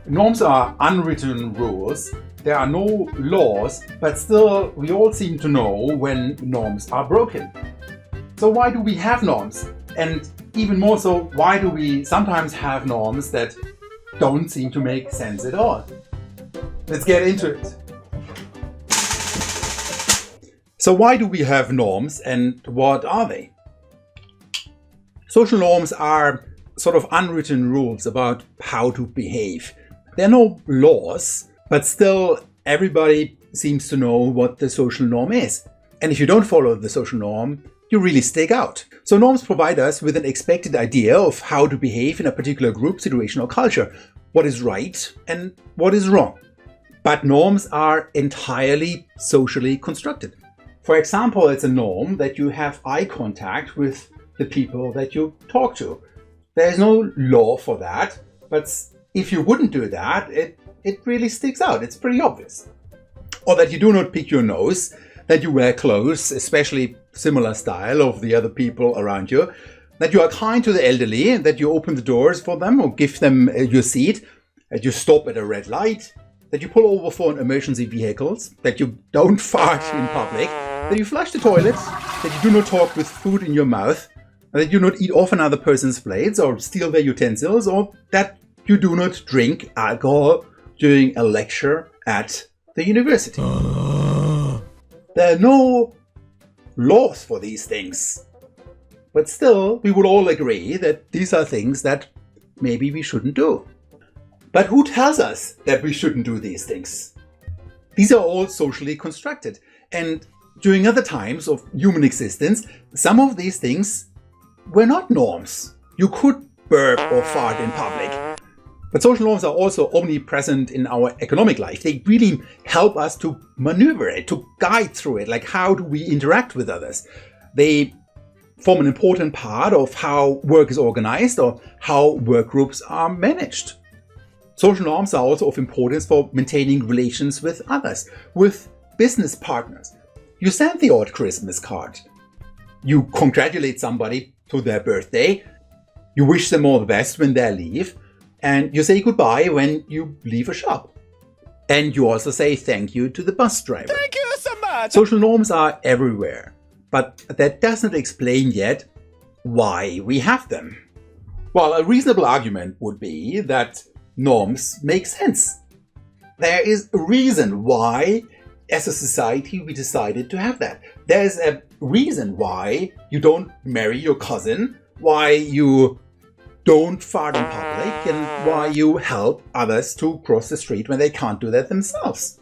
Norms are unwritten rules. There are no laws, but still we all seem to know when norms are broken. So why do we have norms? And even more so, why do we sometimes have norms that don't seem to make sense at all? Let's get into it. So why do we have norms and what are they? Social norms are sort of unwritten rules about how to behave. There are no laws, but still everybody seems to know what the social norm is. And if you don't follow the social norm, you really stick out. So norms provide us with an expected idea of how to behave in a particular group, situation, or culture, what is right and what is wrong. But norms are entirely socially constructed. For example, it's a norm that you have eye contact with the people that you talk to. There is no law for that, but if you wouldn't do that, it really sticks out. It's pretty obvious. Or that you do not pick your nose, that you wear clothes, especially similar style of the other people around you, that you are kind to the elderly, that you open the doors for them or give them your seat, that you stop at a red light, that you pull over for an emergency vehicles, that you don't fart in public, that you flush the toilet, that you do not talk with food in your mouth, that you do not eat off another person's plates or steal their utensils, or that you do not drink alcohol during a lecture at the university. There are no laws for these things. But still, we would all agree that these are things that maybe we shouldn't do. But who tells us that we shouldn't do these things? These are all socially constructed. And during other times of human existence, some of these things were not norms. You could burp or fart in public. But social norms are also omnipresent in our economic life. They really help us to maneuver it, to guide through it. Like, how do we interact with others? They form an important part of how work is organized or how work groups are managed. Social norms are also of importance for maintaining relations with others, with business partners. You send the odd Christmas card. You congratulate somebody to their birthday. You wish them all the best when they leave. And you say goodbye when you leave a shop. And you also say thank you to the bus driver. Thank you so much! Social norms are everywhere, but that doesn't explain yet why we have them. Well, a reasonable argument would be that norms make sense. There is a reason why, as a society, we decided to have that. There's a reason why you don't marry your cousin, why you don't fart in public, and why you help others to cross the street when they can't do that themselves.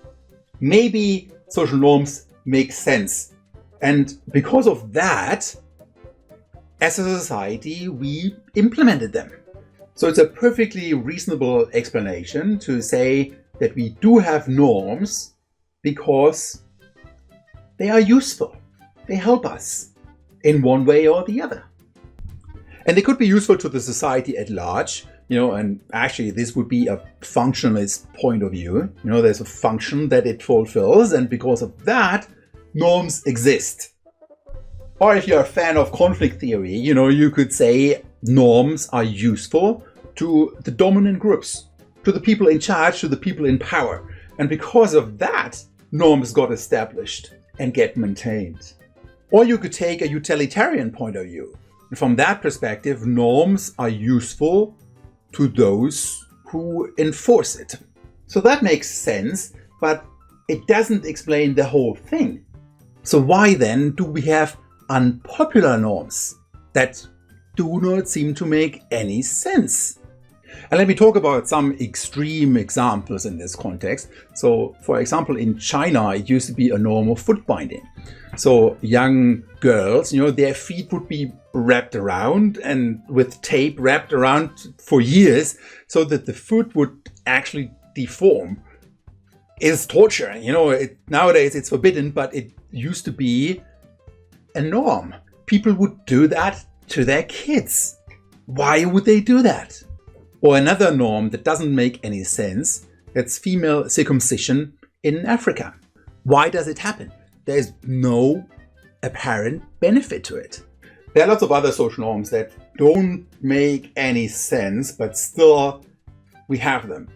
Maybe social norms make sense. And because of that, as a society, we implemented them. So it's a perfectly reasonable explanation to say that we do have norms because they are useful. They help us in one way or the other. And they could be useful to the society at large, and actually this would be a functionalist point of view. There's a function that it fulfills, and because of that, norms exist. Or if you're a fan of conflict theory, you could say norms are useful to the dominant groups, to the people in charge, to the people in power. And because of that, norms got established and get maintained. Or you could take a utilitarian point of view. And from that perspective, norms are useful to those who enforce it. So that makes sense, but it doesn't explain the whole thing. So why then do we have unpopular norms that do not seem to make any sense? And let me talk about some extreme examples in this context. So, for example, in China, it used to be a norm of foot binding. So young girls, their feet would be wrapped around and with tape wrapped around for years so that the foot would actually deform. It's torture. Nowadays it's forbidden, but it used to be a norm. People would do that to their kids. Why would they do that? Or another norm that doesn't make any sense, that's female circumcision in Africa. Why does it happen? There's no apparent benefit to it. There are lots of other social norms that don't make any sense, but still we have them.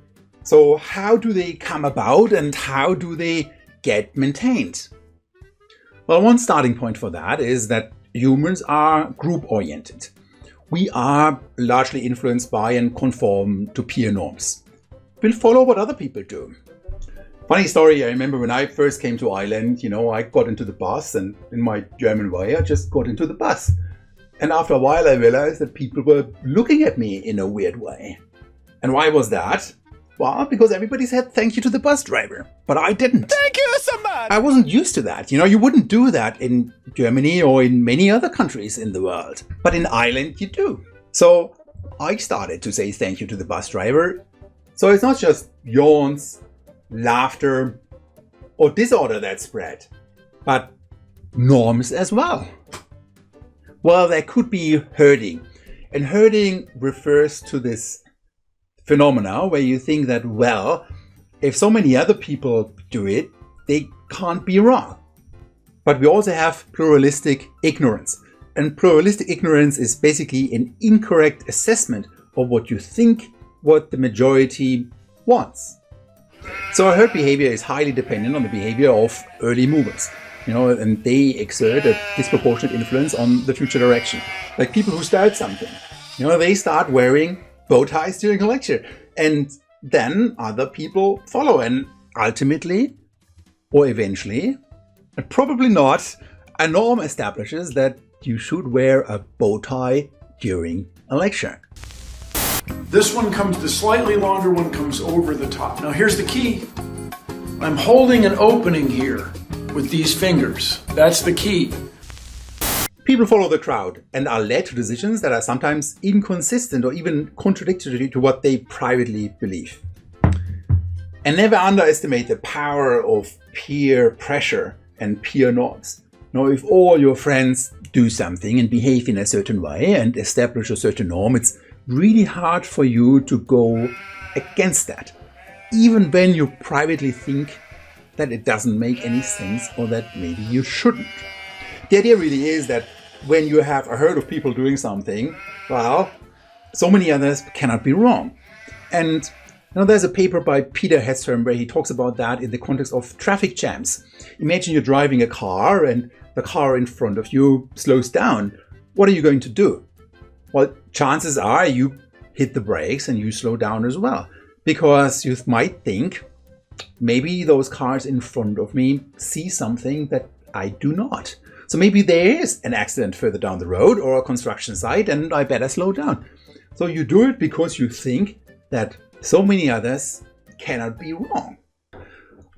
So how do they come about and how do they get maintained? Well, one starting point for that is that humans are group-oriented. We are largely influenced by and conform to peer norms. We'll follow what other people do. Funny story, I remember when I first came to Ireland, I got into the bus, and in my German way, I just got into the bus. And after a while, I realized that people were looking at me in a weird way. And why was that? Well, because everybody said thank you to the bus driver, but I didn't. Thank you so much! I wasn't used to that. You wouldn't do that in Germany or in many other countries in the world. But in Ireland, you do. So I started to say thank you to the bus driver. So it's not just yawns, laughter, or disorder that spread, but norms as well. Well, there could be herding. And herding refers to this phenomena where you think that, well, if so many other people do it, they can't be wrong. But we also have pluralistic ignorance. And pluralistic ignorance is basically an incorrect assessment of what you think what the majority wants. So herd behavior is highly dependent on the behavior of early movers, and they exert a disproportionate influence on the future direction. Like people who start something, they start wearing bow ties during a lecture, and then other people follow, and ultimately, or eventually, and probably not, a norm establishes that you should wear a bow tie during a lecture. This one comes, the slightly longer one comes over the top. Now here's the key. I'm holding an opening here with these fingers. That's the key. People follow the crowd and are led to decisions that are sometimes inconsistent or even contradictory to what they privately believe. And never underestimate the power of peer pressure and peer norms. If all your friends do something and behave in a certain way and establish a certain norm, it's really hard for you to go against that, even when you privately think that it doesn't make any sense or that maybe you shouldn't. The idea really is that when you have a herd of people doing something, well, so many others cannot be wrong. And there's a paper by Peter Hesstrom where he talks about that in the context of traffic jams. Imagine you're driving a car and the car in front of you slows down. What are you going to do? Well, chances are you hit the brakes and you slow down as well, because you might think maybe those cars in front of me see something that I do not. So maybe there is an accident further down the road or a construction site and I better slow down. So you do it because you think that so many others cannot be wrong.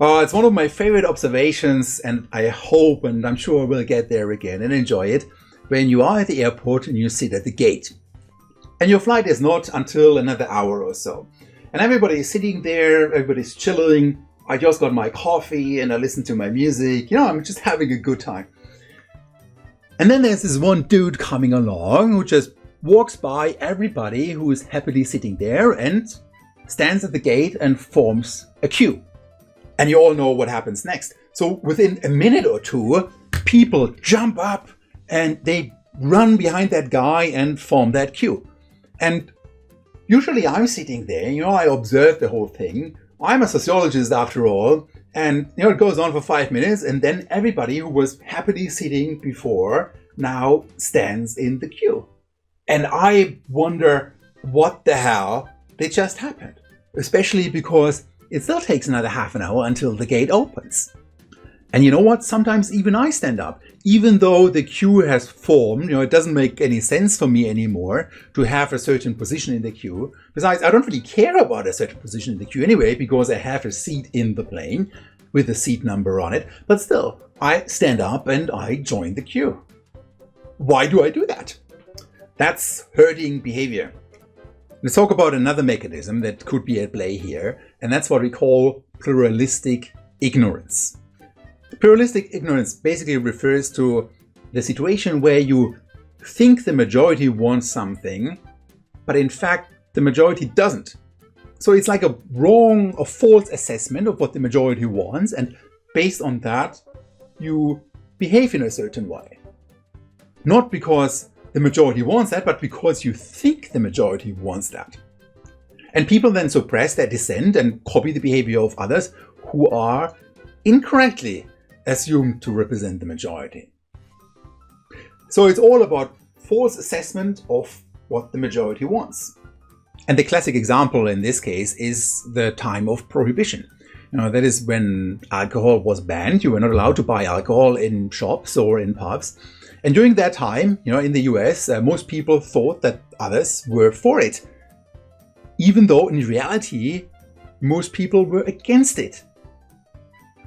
It's one of my favorite observations, and I hope and I'm sure we'll get there again and enjoy it, when you are at the airport and you sit at the gate. And your flight is not until another hour or so. And everybody's sitting there, everybody's chilling. I just got my coffee and I listen to my music. I'm just having a good time. And then there's this one dude coming along who just walks by everybody who is happily sitting there and stands at the gate and forms a queue. And you all know what happens next. So within a minute or two, people jump up and they run behind that guy and form that queue. And usually I'm sitting there, I observe the whole thing. I'm a sociologist after all. And it goes on for 5 minutes, and then everybody who was happily sitting before now stands in the queue. And I wonder what the hell did just happen, especially because it still takes another half an hour until the gate opens. And you know what? Sometimes even I stand up, even though the queue has formed. It doesn't make any sense for me anymore to have a certain position in the queue. Besides, I don't really care about a certain position in the queue anyway, because I have a seat in the plane with a seat number on it. But still, I stand up and I join the queue. Why do I do that? That's herding behavior. Let's talk about another mechanism that could be at play here, and that's what we call pluralistic ignorance. Pluralistic ignorance basically refers to the situation where you think the majority wants something, but in fact the majority doesn't. So it's like a wrong or false assessment of what the majority wants, and based on that you behave in a certain way. Not because the majority wants that, but because you think the majority wants that. And people then suppress their dissent and copy the behavior of others who are incorrectly assumed to represent the majority. So it's all about false assessment of what the majority wants. And the classic example in this case is the time of Prohibition. That is when alcohol was banned. You were not allowed to buy alcohol in shops or in pubs. And during that time, in the US, most people thought that others were for it, even though in reality, most people were against it,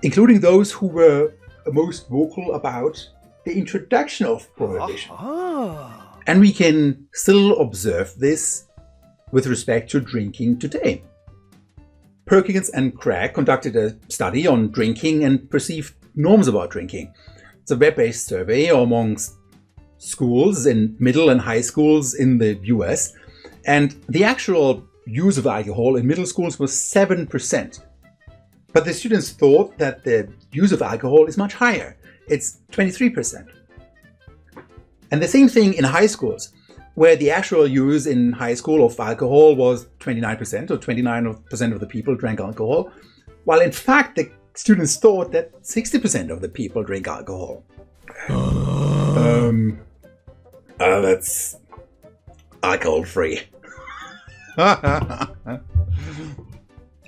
including those who were most vocal about the introduction of Prohibition. And we can still observe this with respect to drinking today. Perkins and Craig conducted a study on drinking and perceived norms about drinking. It's a web-based survey amongst schools in middle and high schools in the US, and the actual use of alcohol in middle schools was 7%. But the students thought that the use of alcohol is much higher. It's 23%. And the same thing in high schools, where the actual use in high school of alcohol was 29%, or 29% of the people drank alcohol, while in fact the students thought that 60% of the people drink alcohol. That's alcohol-free. And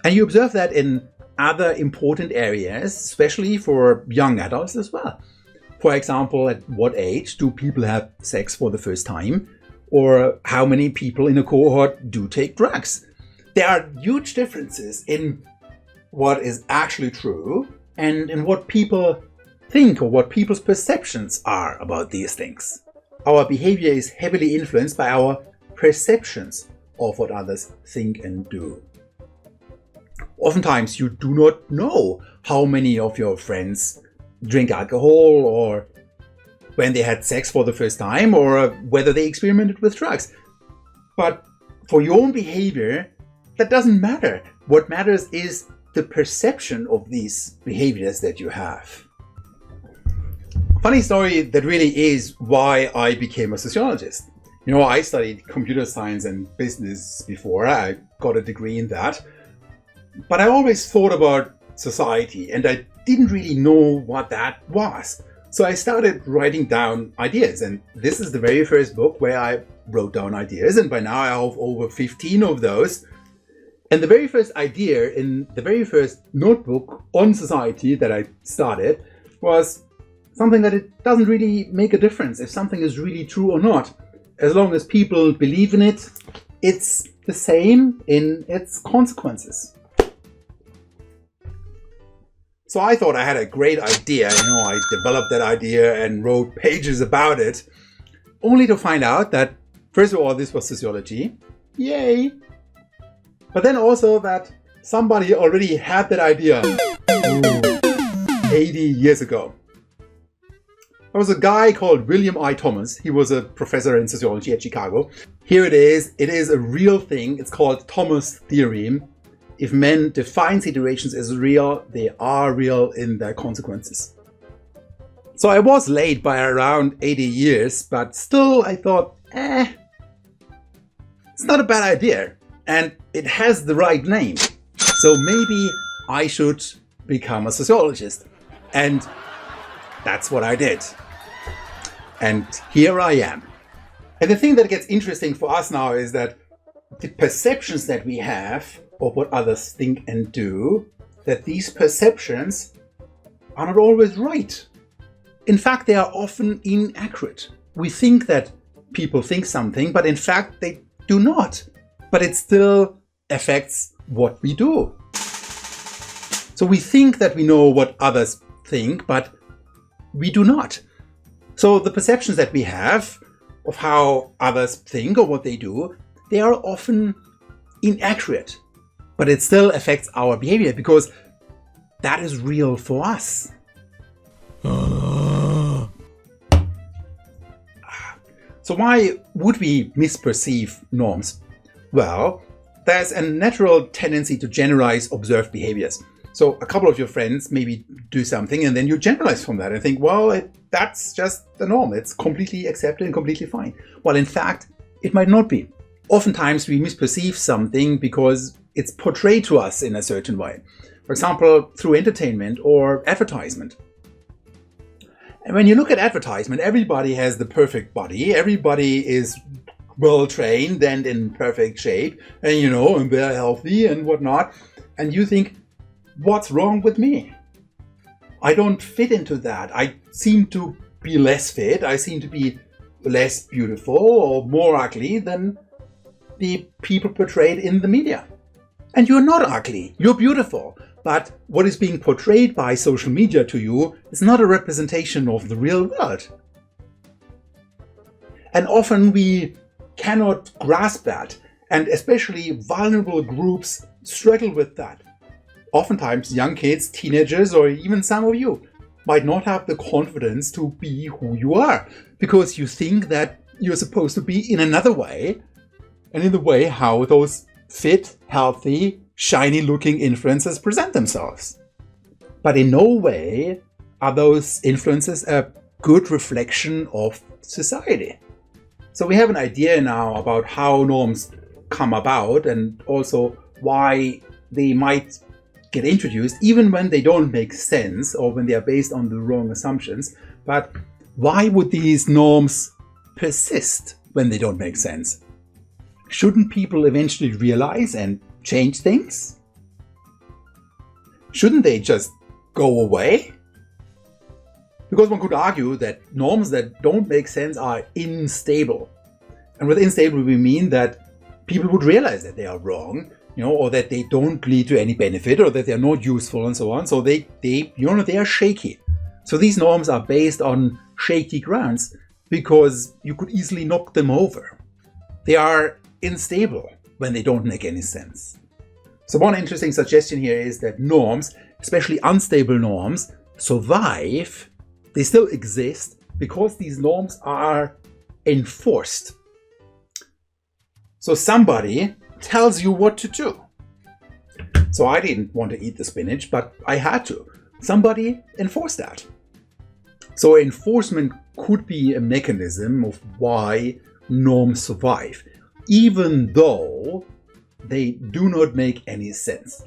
you observe that in other important areas, especially for young adults as well. For example, at what age do people have sex for the first time? Or how many people in a cohort do take drugs? There are huge differences in what is actually true and in what people think or what people's perceptions are about these things. Our behavior is heavily influenced by our perceptions of what others think and do. Oftentimes you do not know how many of your friends drink alcohol, or when they had sex for the first time, or whether they experimented with drugs. But for your own behavior, that doesn't matter. What matters is the perception of these behaviors that you have. Funny story that really is why I became a sociologist. I studied computer science and business before. I got a degree in that. But I always thought about society, and I didn't really know what that was. So I started writing down ideas, and this is the very first book where I wrote down ideas, and by now I have over 15 of those. And the very first idea in the very first notebook on society that I started was something that it doesn't really make a difference if something is really true or not. As long as people believe in it, it's the same in its consequences. So I thought I had a great idea, I developed that idea and wrote pages about it, only to find out that, first of all, this was sociology, yay! But then also that somebody already had that idea 80 years ago. There was a guy called William I. Thomas. He was a professor in sociology at Chicago. Here it is a real thing. It's called Thomas' Theorem. If men define situations as real, they are real in their consequences. So I was late by around 80 years, but still I thought, it's not a bad idea. And it has the right name. So maybe I should become a sociologist. And that's what I did. And here I am. And the thing that gets interesting for us now is that the perceptions that we have of what others think and do, that these perceptions are not always right. In fact, they are often inaccurate. We think that people think something, but in fact they do not. But it still affects what we do. So we think that we know what others think, but we do not. So the perceptions that we have of how others think or what they do, they are often inaccurate. But it still affects our behavior because that is real for us. So why would we misperceive norms? Well, there's a natural tendency to generalize observed behaviors. So a couple of your friends maybe do something and then you generalize from that and think, well, that's just the norm. It's completely accepted and completely fine. Well, in fact, it might not be. Oftentimes we misperceive something because it's portrayed to us in a certain way. For example, through entertainment or advertisement. And when you look at advertisement, everybody has the perfect body, everybody is well trained and in perfect shape, and and they're healthy and whatnot. And you think, what's wrong with me? I don't fit into that. I seem to be less fit, I seem to be less beautiful or more ugly than the people portrayed in the media. And you're not ugly, you're beautiful. But what is being portrayed by social media to you is not a representation of the real world. And often we cannot grasp that, and especially vulnerable groups struggle with that. Oftentimes young kids, teenagers, or even some of you might not have the confidence to be who you are, because you think that you're supposed to be in another way, and in the way how those fit, healthy, shiny-looking influencers present themselves. But in no way are those influences a good reflection of society. So we have an idea now about how norms come about and also why they might get introduced, even when they don't make sense or when they are based on the wrong assumptions. But why would these norms persist when they don't make sense? Shouldn't people eventually realize and change things? Shouldn't they just go away? Because one could argue that norms that don't make sense are unstable. And with unstable we mean that people would realize that they are wrong, or that they don't lead to any benefit, or that they're not useful and so on. So they are shaky. So these norms are based on shaky grounds because you could easily knock them over. They are unstable when they don't make any sense. So one interesting suggestion here is that norms, especially unstable norms, survive. They still exist because these norms are enforced. So somebody tells you what to do. So I didn't want to eat the spinach, but I had to. Somebody enforced that. So enforcement could be a mechanism of why norms survive, even though they do not make any sense.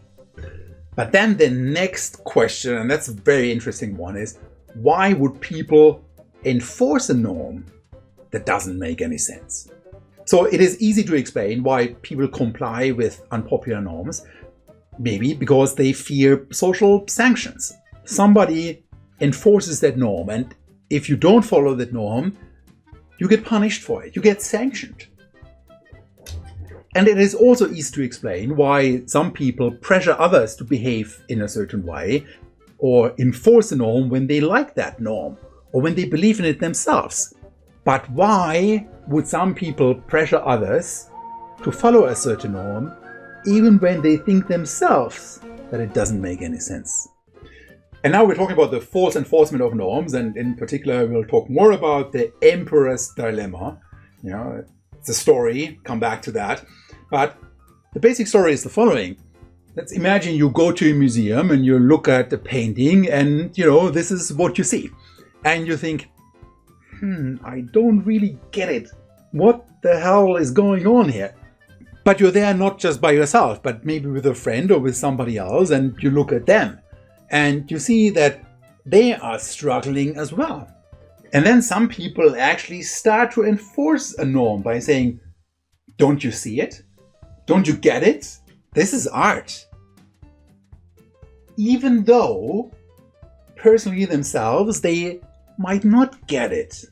But then the next question, and that's a very interesting one, is why would people enforce a norm that doesn't make any sense? So it is easy to explain why people comply with unpopular norms, maybe because they fear social sanctions. Somebody enforces that norm, and if you don't follow that norm, you get punished for it, you get sanctioned. And it is also easy to explain why some people pressure others to behave in a certain way or enforce a norm when they like that norm or when they believe in it themselves. But why would some people pressure others to follow a certain norm even when they think themselves that it doesn't make any sense? And now we're talking about the false enforcement of norms, and in particular we'll talk more about the emperor's dilemma. It's a story, come back to that. But the basic story is the following. Let's imagine you go to a museum and you look at the painting and, this is what you see. And you think, I don't really get it. What the hell is going on here? But you're there not just by yourself, but maybe with a friend or with somebody else, and you look at them. And you see that they are struggling as well. And then some people actually start to enforce a norm by saying, don't you see it? Don't you get it? This is art. Even though, personally themselves, they might not get it.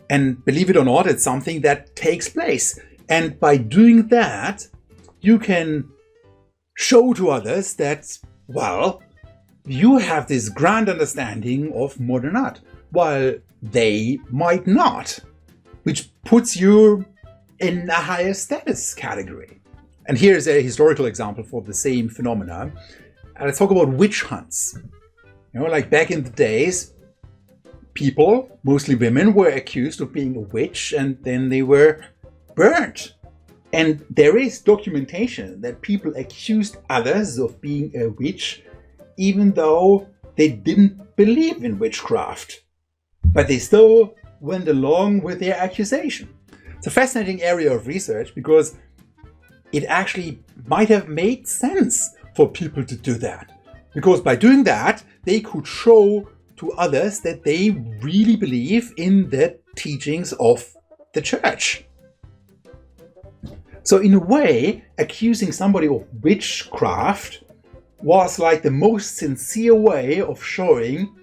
And believe it or not, it's something that takes place. And by doing that, you can show to others that, you have this grand understanding of modern art, while they might not, which puts you in a higher status category. And here's a historical example for the same phenomena. Let's talk about witch hunts. Like back in the days, people, mostly women, were accused of being a witch and then they were burnt. And there is documentation that people accused others of being a witch even though they didn't believe in witchcraft. But they still went along with their accusation. It's a fascinating area of research because it actually might have made sense for people to do that. Because by doing that, they could show to others that they really believe in the teachings of the church. So in a way, accusing somebody of witchcraft was like the most sincere way of showing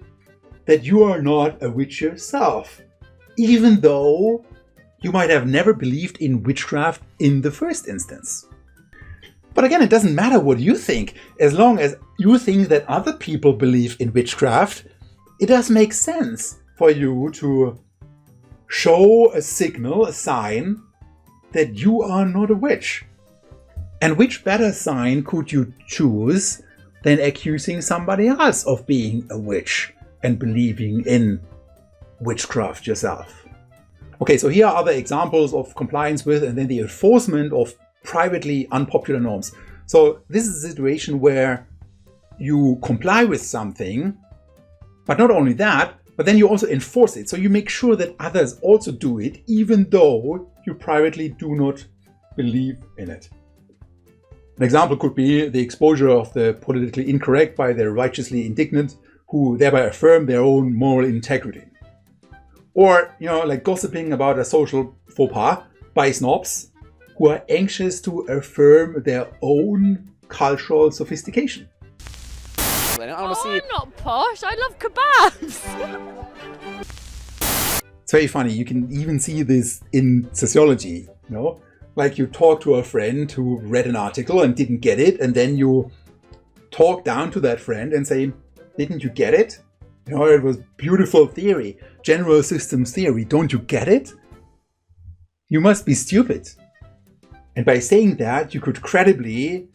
that you are not a witch yourself, even though you might have never believed in witchcraft in the first instance. But again, it doesn't matter what you think. As long as you think that other people believe in witchcraft, it does make sense for you to show a signal, a sign, that you are not a witch. And which better sign could you choose than accusing somebody else of being a witch and believing in witchcraft yourself? Okay, so here are other examples of compliance with and then the enforcement of privately unpopular norms. So this is a situation where you comply with something, but not only that, but then you also enforce it. So you make sure that others also do it, even though you privately do not believe in it. An example could be the exposure of the politically incorrect by the righteously indignant, who thereby affirm their own moral integrity. Or, like gossiping about a social faux pas by snobs who are anxious to affirm their own cultural sophistication. I'm not posh, I love kebabs! It's very funny, you can even see this in sociology, Like you talk to a friend who read an article and didn't get it, and then you talk down to that friend and say, didn't you get it? It was beautiful theory, general systems theory, don't you get it? You must be stupid. And by saying that, you could credibly,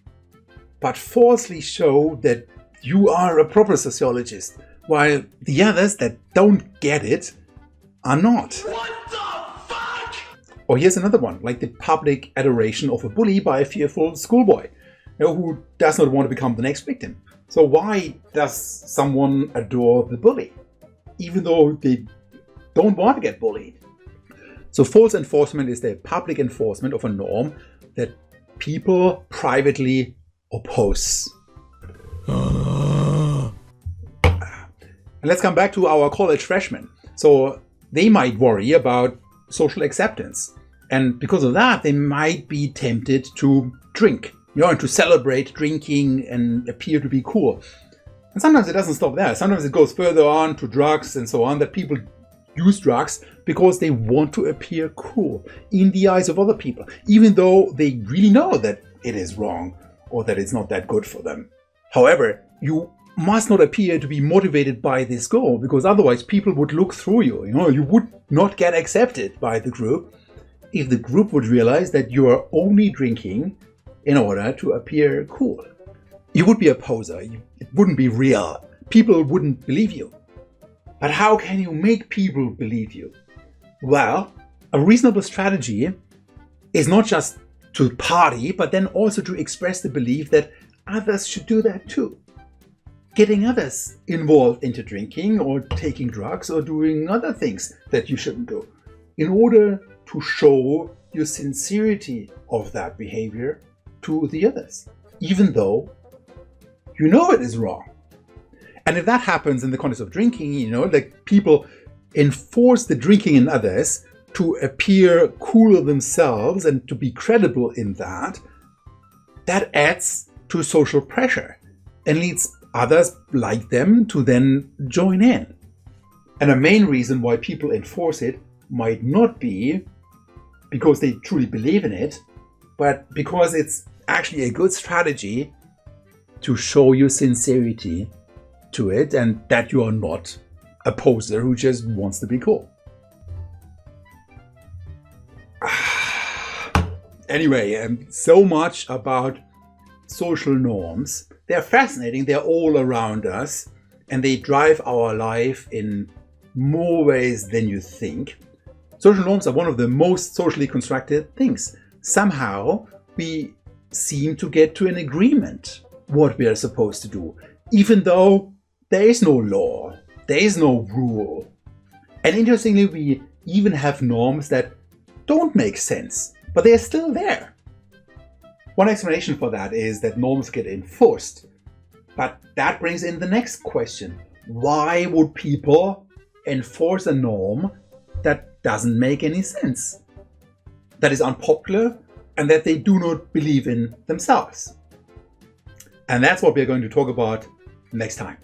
but falsely show that you are a proper sociologist, while the others that don't get it are not. What the fuck? Or here's another one, like the public adoration of a bully by a fearful schoolboy, who does not want to become the next victim. So why does someone adore the bully, even though they don't want to get bullied? So false enforcement is the public enforcement of a norm that people privately oppose. And let's come back to our college freshmen. So they might worry about social acceptance. And because of that, they might be tempted to drink, and to celebrate drinking and appear to be cool. And sometimes it doesn't stop there. Sometimes it goes further on to drugs and so on, that people use drugs because they want to appear cool in the eyes of other people, even though they really know that it is wrong or that it's not that good for them. However, you must not appear to be motivated by this goal, because otherwise people would look through you. You would not get accepted by the group if the group would realize that you are only drinking in order to appear cool. You would be a poser. It wouldn't be real. People wouldn't believe you. But how can you make people believe you? Well, a reasonable strategy is not just to party, but then also to express the belief that others should do that too. Getting others involved into drinking or taking drugs or doing other things that you shouldn't do, in order to show your sincerity of that behavior to the others, even though you know it is wrong. And if that happens in the context of drinking, like people enforce the drinking in others to appear cooler themselves and to be credible in that, that adds to social pressure and leads others like them to then join in. And a main reason why people enforce it might not be because they truly believe in it, but because it's actually a good strategy to show your sincerity to it and that you are not a poser who just wants to be cool. Anyway, so much about social norms. They're fascinating, they're all around us, and they drive our life in more ways than you think. Social norms are one of the most socially constructed things. Somehow we seem to get to an agreement what we are supposed to do, even though there is no law, there is no rule. And interestingly, we even have norms that don't make sense, but they're still there. One explanation for that is that norms get enforced. But that brings in the next question. Why would people enforce a norm that doesn't make any sense, that is unpopular, and that they do not believe in themselves? And that's what we're going to talk about next time.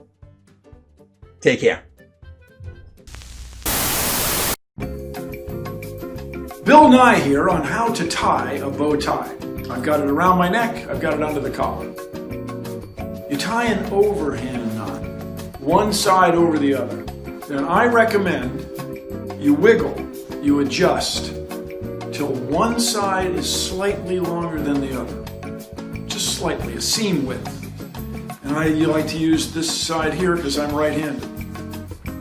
Take care. Bill Nye here on how to tie a bow tie. I've got it around my neck, I've got it under the collar. You tie an overhand knot, one side over the other. Then I recommend you wiggle, you adjust, till one side is slightly longer than the other. Just slightly, a seam width. And you like to use this side here because I'm right-handed.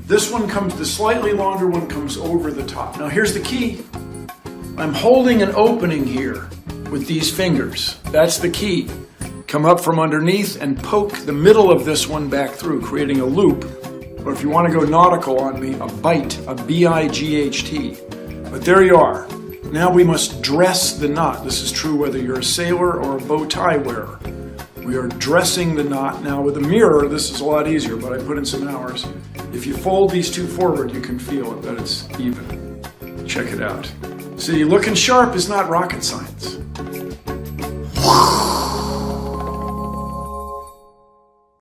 This one the slightly longer one comes over the top. Now here's the key. I'm holding an opening here with these fingers. That's the key. Come up from underneath and poke the middle of this one back through, creating a loop. Or if you want to go nautical on me, a bight, a B-I-G-H-T. But there you are. Now we must dress the knot. This is true whether you're a sailor or a bow tie wearer. We are dressing the knot. Now with a mirror, this is a lot easier, but I put in some hours. If you fold these two forward, you can feel it, that it's even. Check it out. See, looking sharp is not rocket science.